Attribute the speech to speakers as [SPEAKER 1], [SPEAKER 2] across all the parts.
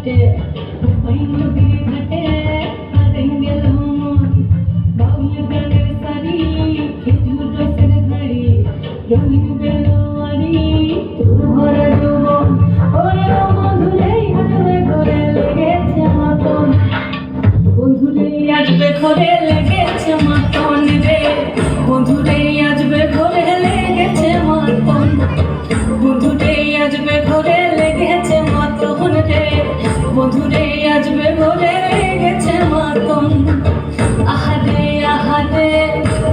[SPEAKER 1] ঘাটে ওই নদীর ঘাটে হারাই গেল মন বাউল গানের সারি খেজুর রসের ধাড়ি রঙিন বেলোয়ারি তোর ভরা যৌবন ওরে ও বন্ধুরে আসবে ঘরে লেগেছে মতন বন্ধুরে আসবে ঘরে লেগেছে মতন রে বন্ধুরে আসবে ঘরে লেগেছে মতন বন্ধুরে আসবে ঘরে লেগেছে মতন রে বন্ধুরে আসবে ঘরে লেগেছে মতন আহারে আহারে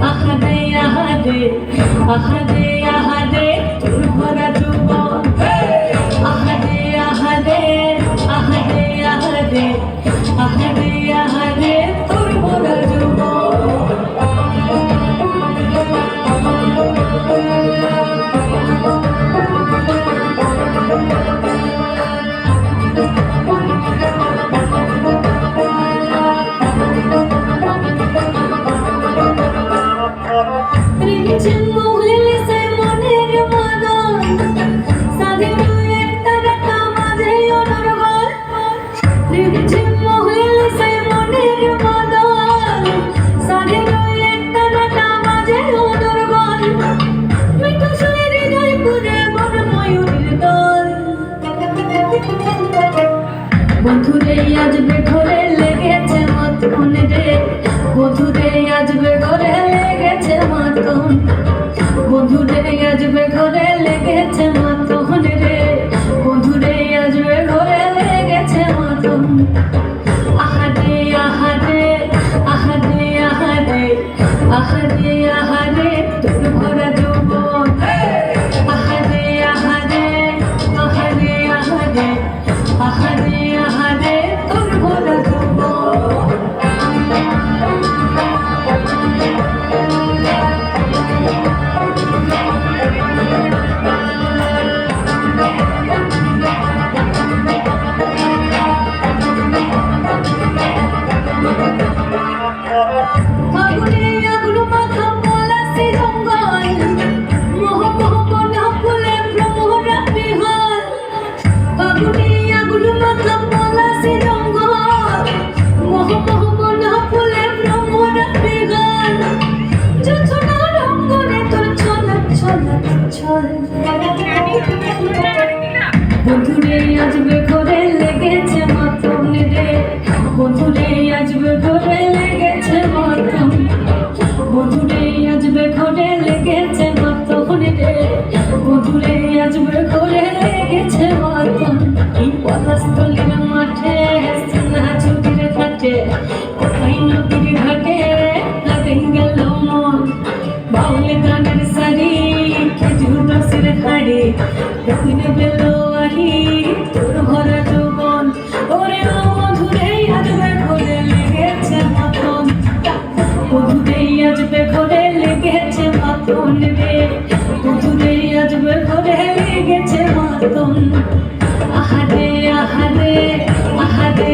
[SPEAKER 1] আহারে আহারে আহারে আহারে তোর ভরা যৌবন আহারে আহারে আহারে আহারে আহারে আহারে তোর ভরা যৌবন বন্ধুরে আসবে ঘরে লেগেছে মতন রে বন্ধুরে আসবে ঘরে লেগেছে মতন বন্ধুরে আসবে ঘরে লেগেছে মতন রে বন্ধুরে আসবে ঘরে লেগেছে মতন আহারে আহারে আহারে আহারে আহারে আহারে তোর ভরা যৌবন আহারে আহারে আহারে আহারে আহারে আহারে তোর ভরা যৌবন ফাগুনে আগুন মাখা পলাশে জঙ্গল মোহ মোহ বনা ফুলে ভ্রমরা বিহার ফাগুনে আগুন মাখা পলাশে জঙ্গল মোহ মোহ বনা ফুলে ভ্রমরা বিহার জোছনা রঙ্গনে তোর ছলক ছলক ছল বন্ধুরে আসবে ঘরে লেগেছে মতন রে বন্ধুরে আসবে ঘরে লেগেছে মতন বন্ধুরে আসবে ঘরে লেগেছে মতন রে বন্ধুরে আসবে ঘরে লেগেছে মতন এই পলাশতলির মাঠে সোনা ছুটির ঘাটে কোথায় নদীর ঘাটে হারাই গেল মন বাউল গানের সারি খেজুর রসের ধাড়ি রঙিন বেলোয়ারি তোর ভরা যৌবন ওরে ও বন্ধুরে আসবে ঘরে লেগেছে মতন বন্ধুরে আসবে ঘরে লেগেছে মতন রে বন্ধুরে আসবে ঘরে লেগেছে মতন আহারে আহারে আহারে